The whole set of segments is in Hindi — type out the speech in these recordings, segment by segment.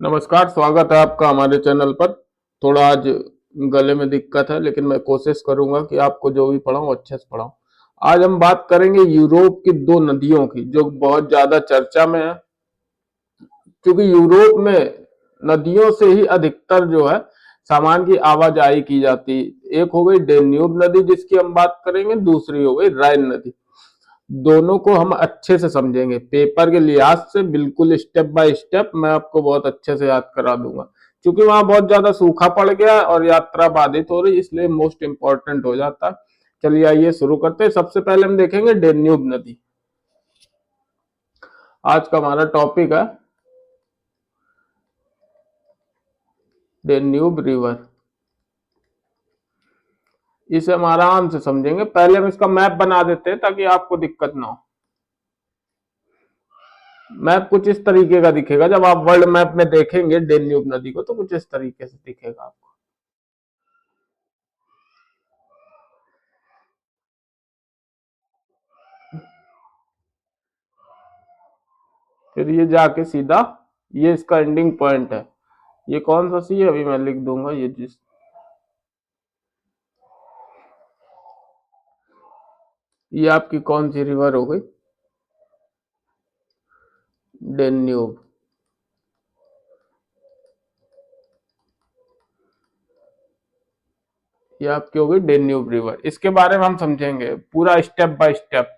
नमस्कार, स्वागत है आपका हमारे चैनल पर। थोड़ा आज गले में दिक्कत है, लेकिन मैं कोशिश करूंगा कि आपको जो भी पढ़ाऊं अच्छे से पढ़ाऊं। आज हम बात करेंगे यूरोप की दो नदियों की, जो बहुत ज्यादा चर्चा में है। क्योंकि यूरोप में नदियों से ही अधिकतर जो है सामान की आवाजाही की जाती है। एक हो गई डेन्यूब नदी जिसकी हम बात करेंगे, दूसरी हो गई राइन नदी। दोनों को हम अच्छे से समझेंगे पेपर के लिहाज से, बिल्कुल स्टेप बाय स्टेप मैं आपको बहुत अच्छे से याद करा दूंगा। क्योंकि वहां बहुत ज्यादा सूखा पड़ गया और यात्रा बाधित हो रही, इसलिए मोस्ट इंपॉर्टेंट हो जाता है। चलिए आइए शुरू करते हैं। सबसे पहले हम देखेंगे डेन्यूब नदी। आज का हमारा टॉपिक है डेन्यूब रिवर। इसे हम आराम से समझेंगे। पहले हम इसका मैप बना देते हैं ताकि आपको दिक्कत ना हो। मैप कुछ इस तरीके का दिखेगा। जब आप वर्ल्ड मैप में देखेंगे डेन्यूब नदी को तो कुछ इस तरीके से दिखेगा आपको। फिर ये जाके सीधा, ये इसका एंडिंग पॉइंट है। ये कौन सा सी है अभी मैं लिख दूंगा। ये जिस, ये आपकी कौन सी रिवर हो गई? डेन्यूब। ये आपकी हो गई डेन्यूब रिवर। इसके बारे में हम समझेंगे पूरा स्टेप बाय स्टेप।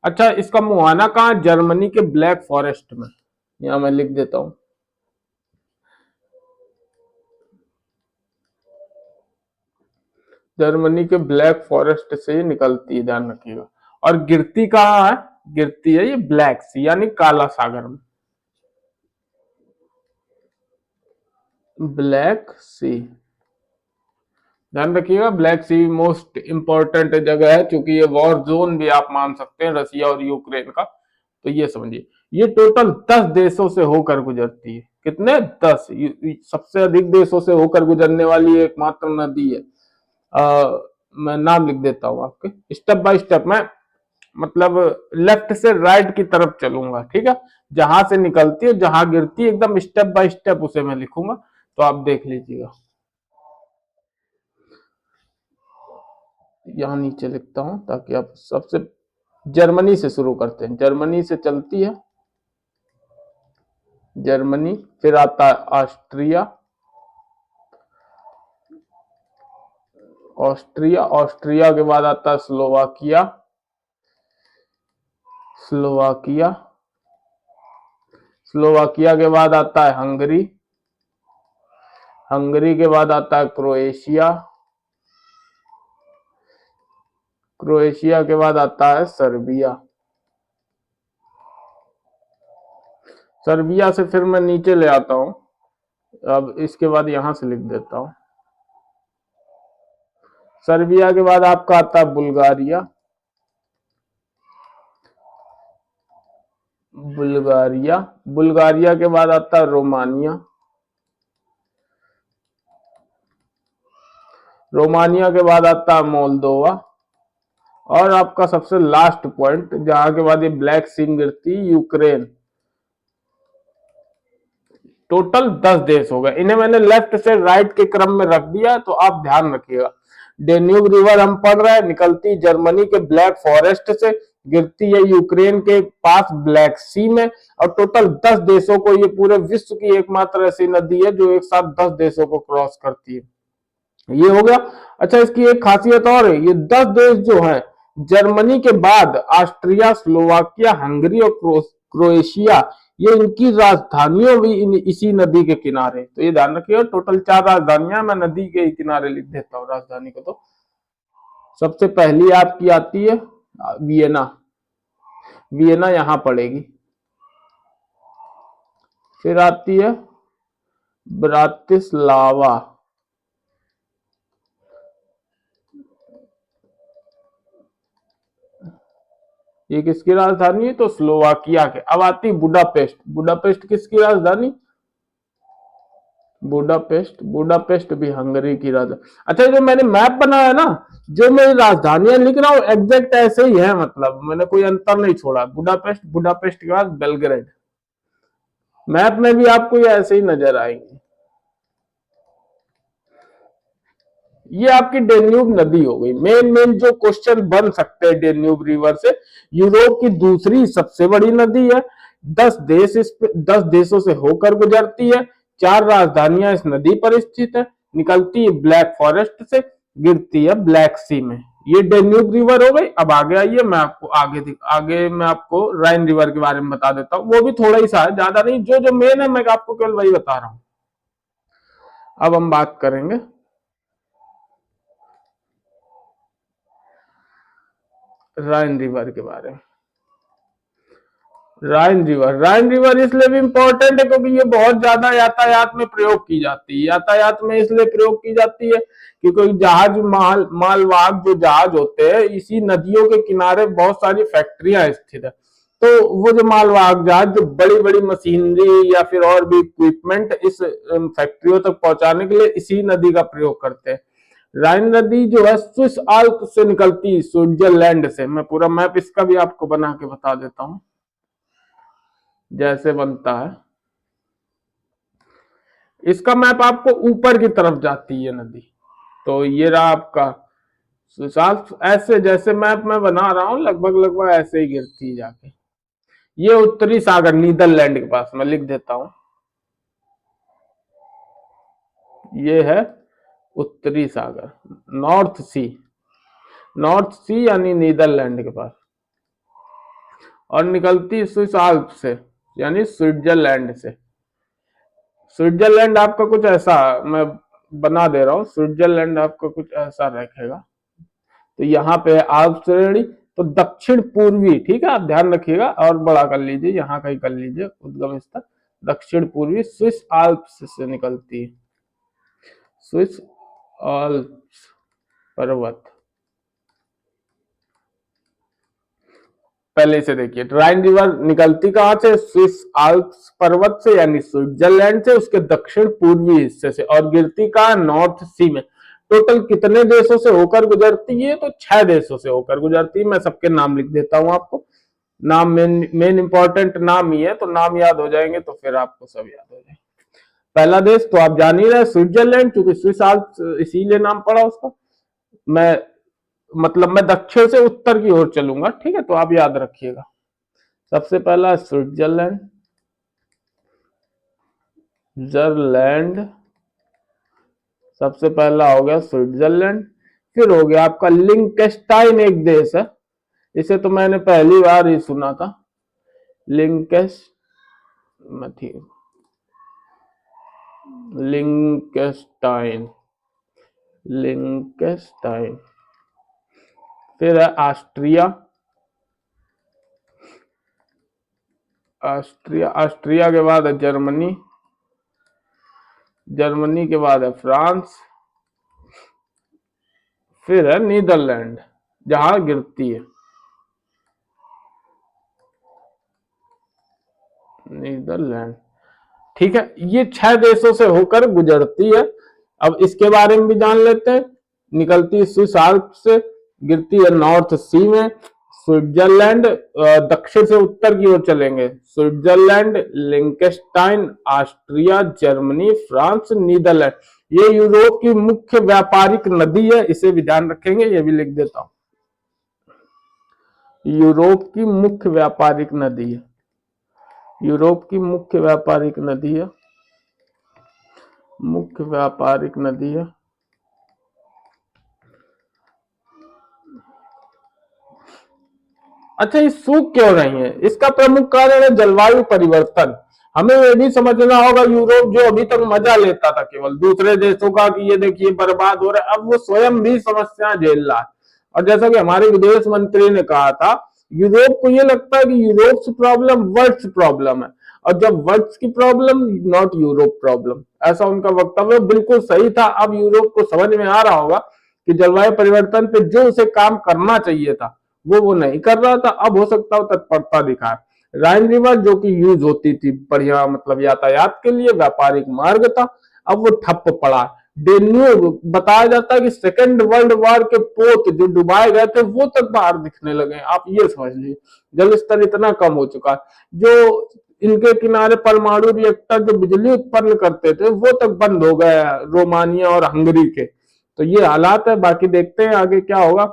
अच्छा, इसका मुहाना कहाँ है? जर्मनी के ब्लैक फॉरेस्ट में। यहाँ मैं लिख देता हूँ, जर्मनी के ब्लैक फॉरेस्ट से ये निकलती है, ध्यान रखिएगा। और गिरती कहाँ है? गिरती है ये ब्लैक सी यानी काला सागर में। ब्लैक सी, ध्यान रखिएगा। ब्लैक सी मोस्ट इंपॉर्टेंट जगह है, क्योंकि ये वॉर जोन भी आप मान सकते हैं रसिया और यूक्रेन का। तो ये समझिए, ये टोटल 10 देशों से होकर गुजरती है। कितने? 10। सबसे अधिक देशों से होकर गुजरने वाली एकमात्र नदी है। मैं नाम लिख देता हूँ आपके, स्टेप बाय स्टेप मैं मतलब लेफ्ट से राइट की तरफ चलूंगा, ठीक है। जहां से निकलती है, जहां गिरती है, एकदम स्टेप बाय स्टेप उसे मैं लिखूंगा, तो आप देख लीजिएगा। यहाँ नीचे लिखता हूं ताकि आप सबसे, जर्मनी से शुरू करते हैं। जर्मनी से चलती है, जर्मनी, फिर आता है ऑस्ट्रिया, ऑस्ट्रिया, ऑस्ट्रिया के बाद आता है स्लोवाकिया, स्लोवाकिया, स्लोवाकिया के बाद आता है हंगरी, हंगरी के बाद आता है क्रोएशिया, क्रोएशिया के बाद आता है सर्बिया, सर्बिया से फिर मैं नीचे ले आता हूं। अब इसके बाद यहां से लिख देता हूं, सर्बिया के बाद आपका आता है बुल्गारिया, बुल्गारिया, बुल्गारिया के बाद आता है रोमानिया, रोमानिया के बाद आता है मोल्दोवा, और आपका सबसे लास्ट पॉइंट जहां के बाद ये ब्लैक सी गिरती, यूक्रेन। टोटल 10 देश हो गए। इन्हें मैंने लेफ्ट से राइट के क्रम में रख दिया, तो आप ध्यान रखिएगा। डेन्यूब रिवर हम पढ़ रहे हैं, निकलती जर्मनी के ब्लैक फॉरेस्ट से, गिरती है यूक्रेन के पास ब्लैक सी में, और टोटल 10 देशों को, ये पूरे विश्व की एकमात्र ऐसी नदी है जो एक साथ 10 देशों को क्रॉस करती है। ये हो गया। अच्छा, इसकी एक खासियत और है, ये 10 देश जो हैं, जर्मनी के बाद ऑस्ट्रिया, स्लोवाकिया, हंगरी और क्रोएशिया, ये इनकी राजधानियों भी इसी नदी के किनारे। तो ये ध्यान रखिए, टोटल 4 राजधानियां मैं नदी के किनारे लिख देता हूँ राजधानी को। तो सबसे पहली आपकी आती है वियना, वियना यहां पड़ेगी। फिर आती है ब्रातिस्लावा, ये किसकी राजधानी है? तो स्लोवाकिया के। अब आती बुडापेस्ट, बुडापेस्ट किसकी राजधानी? बुडापेस्ट, बुडापेस्ट भी हंगरी की राजधानी। अच्छा, जो मैंने मैप बनाया ना, जो मैं राजधानियां लिख रहा हूँ एग्जैक्ट ऐसे ही है, मतलब मैंने कोई अंतर नहीं छोड़ा। बुडापेस्ट, बुडापेस्ट के बाद बेलग्रेड, मैप में भी आपको ये ऐसे ही नजर आएंगे। ये आपकी डेन्यूब नदी हो गई। मेन मेन जो क्वेश्चन बन सकते हैं डेन्यूब रिवर से, यूरोप की दूसरी सबसे बड़ी नदी है, 10 देशों से होकर गुजरती है, 4 राजधानियां इस नदी पर स्थित है, निकलती है ब्लैक फॉरेस्ट से, गिरती है ब्लैक सी में। ये डेन्यूब रिवर हो गई। अब आगे आइए, मैं आपको आगे मैं आपको राइन रिवर के बारे में बता देता हूँ। वो भी थोड़ा ही सा है, ज्यादा नहीं, जो जो मेन है मैं आपको केवल वही बता रहा हूँ। अब हम बात करेंगे राइन रिवर के बारे में। राइन रिवर इसलिए भी इंपॉर्टेंट है क्योंकि ये बहुत ज्यादा यातायात में प्रयोग की जाती है। यातायात में इसलिए प्रयोग की जाती है क्योंकि जहाज मालवाहक जो जहाज होते हैं, इसी नदियों के किनारे बहुत सारी फैक्ट्रियां स्थित है। तो वो जो मालवाहक जहाज जो बड़ी बड़ी मशीनरी या फिर और भी इक्विपमेंट इस फैक्ट्रियों तक पहुंचाने के लिए इसी नदी का प्रयोग करते हैं। राइन नदी जो है स्विस आल्प से निकलती है, स्विट्जरलैंड से। मैं पूरा मैप इसका भी आपको बना के बता देता हूं जैसे बनता है। इसका मैप आपको ऊपर की तरफ जाती है नदी। तो ये रहा आपका स्विस आल्प्स। ऐसे जैसे मैप मैं बना रहा हूं लगभग लगभग ऐसे ही गिरती है जाके। ये उत्तरी सागर नीदरलैंड के पास, मैं लिख देता हूं। ये है उत्तरी सागर, नॉर्थ सी। नॉर्थ सी यानी नीदरलैंड के पास, और निकलती स्विस आल्प से यानी स्विट्जरलैंड से। स्विट्जरलैंड आपका कुछ ऐसा, मैं बना दे रहा हूं, स्विट्जरलैंड आपका कुछ ऐसा रखेगा। तो यहाँ पे आल्प श्रेणी, तो दक्षिण पूर्वी, ठीक है, आप ध्यान रखिएगा और बड़ा कर लीजिए, यहाँ कहीं कर लीजिए उद्गम स्थल। दक्षिण पूर्वी स्विस आल्प्स से निकलती है, स्विस आल्प्स पर्वत। पहले से देखिए, राइन रिवर निकलती कहां से? स्विस आल्प्स पर्वत से यानी स्विट्जरलैंड से, उसके दक्षिण पूर्वी हिस्से से, और गिरती कहां? नॉर्थ सी में। टोटल कितने देशों से होकर गुजरती है? तो 6 देशों से होकर गुजरती है। मैं सबके नाम लिख देता हूं आपको। नाम मेन इंपॉर्टेंट नाम ही है, तो नाम याद हो जाएंगे तो फिर आपको सब याद हो जाएंगे। पहला देश तो आप जान ही रहे, स्विट्जरलैंड, क्योंकि स्विस आल्प्स इसीलिए नाम पड़ा उसका। मैं मतलब मैं दक्षिण से उत्तर की ओर चलूंगा, ठीक है, तो आप याद रखिएगा। सबसे पहला स्विट्जरलैंड, जरलैंड, सबसे पहला हो गया स्विट्जरलैंड। फिर हो गया आपका लिंकेस्टाइन, एक देश है, इसे तो मैंने पहली बार ही सुना था। लिंकेस लिंकेस्टाइन, लिंकेस्टाइन। फिर है ऑस्ट्रिया, ऑस्ट्रिया, ऑस्ट्रिया के बाद है जर्मनी, जर्मनी के बाद है फ्रांस, फिर है नीदरलैंड जहां गिरती है, नीदरलैंड, ठीक है। ये 6 देशों से होकर गुजरती है। अब इसके बारे में भी जान लेते हैं। निकलती स्विस आल्प्स से, गिरती है नॉर्थ सी में। स्विट्जरलैंड, दक्षिण से उत्तर की ओर चलेंगे, Switzerland, Liechtenstein, Austria, Germany, France, Netherlands. ये यूरोप की मुख्य व्यापारिक नदी है, इसे भी ध्यान रखेंगे, ये भी लिख देता हूं। यूरोप की मुख्य व्यापारिक नदी है, यूरोप की मुख्य व्यापारिक नदी है, मुख्य व्यापारिक नदी है। अच्छा, ये सूख क्यों रही है? इसका प्रमुख कारण है जलवायु परिवर्तन। हमें ये भी समझना होगा, यूरोप जो अभी तक मजा लेता था केवल दूसरे देशों का कि ये देखिए बर्बाद हो रहा है, अब वो स्वयं भी समस्या झेल रहा है। और जैसा कि हमारे विदेश मंत्री ने कहा था, यूरोप को ये लगता है कि यूरोप से प्रॉब्लम वर्ल्ड प्रॉब्लम है, और जब वर्ल्ड की प्रॉब्लम, नॉट यूरोप प्रॉब्लम, ऐसा उनका वक्तव्य बिल्कुल सही था। अब यूरोप को समझ में आ रहा होगा कि जलवायु परिवर्तन पे जो उसे काम करना चाहिए था वो नहीं कर रहा था। अब हो सकता है तत्परता दिखाए। राइन रिवर जो कि यूज होती थी बढ़िया, मतलब यातायात के लिए, व्यापारिक मार्ग था, अब वो ठप पड़ा। डेन्यूब बताया जाता है कि सेकेंड वर्ल्ड वॉर के पोत जो डुबाए गए थे वो तक बाहर दिखने लगे। आप ये समझ लीजिए, जल स्तर इतना कम हो चुका है। जो इनके किनारे परमाणु रिएक्टर जो बिजली उत्पन्न करते थे वो तक बंद हो गए रोमानिया और हंगरी के। तो ये हालात है, बाकी देखते हैं आगे क्या होगा।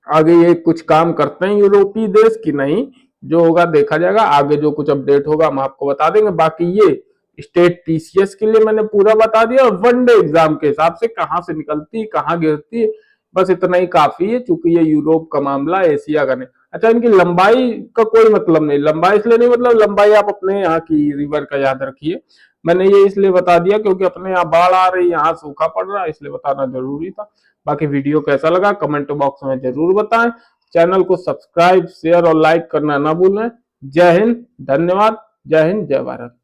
आगे ये कुछ काम करते हैं यूरोपीय देश की नहीं, जो होगा देखा जाएगा। आगे जो कुछ अपडेट होगा हम आपको बता देंगे। बाकी ये स्टेट टीसीएस के लिए मैंने पूरा बता दिया, और वनडे एग्जाम के हिसाब से कहाँ से निकलती कहाँ गिरती, बस इतना ही काफी है, क्योंकि ये यूरोप का मामला, एशिया का नहीं। अच्छा, इनकी लंबाई का कोई मतलब नहीं, लंबाई इसलिए नहीं, मतलब लंबाई आप अपने यहाँ की रिवर का याद रखिए। मैंने ये इसलिए बता दिया क्योंकि अपने यहाँ बाढ़ आ रही, यहाँ सूखा पड़ रहा है, इसलिए बताना जरूरी था। बाकी वीडियो कैसा लगा कमेंट बॉक्स में जरूर बताएं। चैनल को सब्सक्राइब, शेयर और लाइक करना ना भूलें। जय हिंद, धन्यवाद। जय हिंद, जय भारत।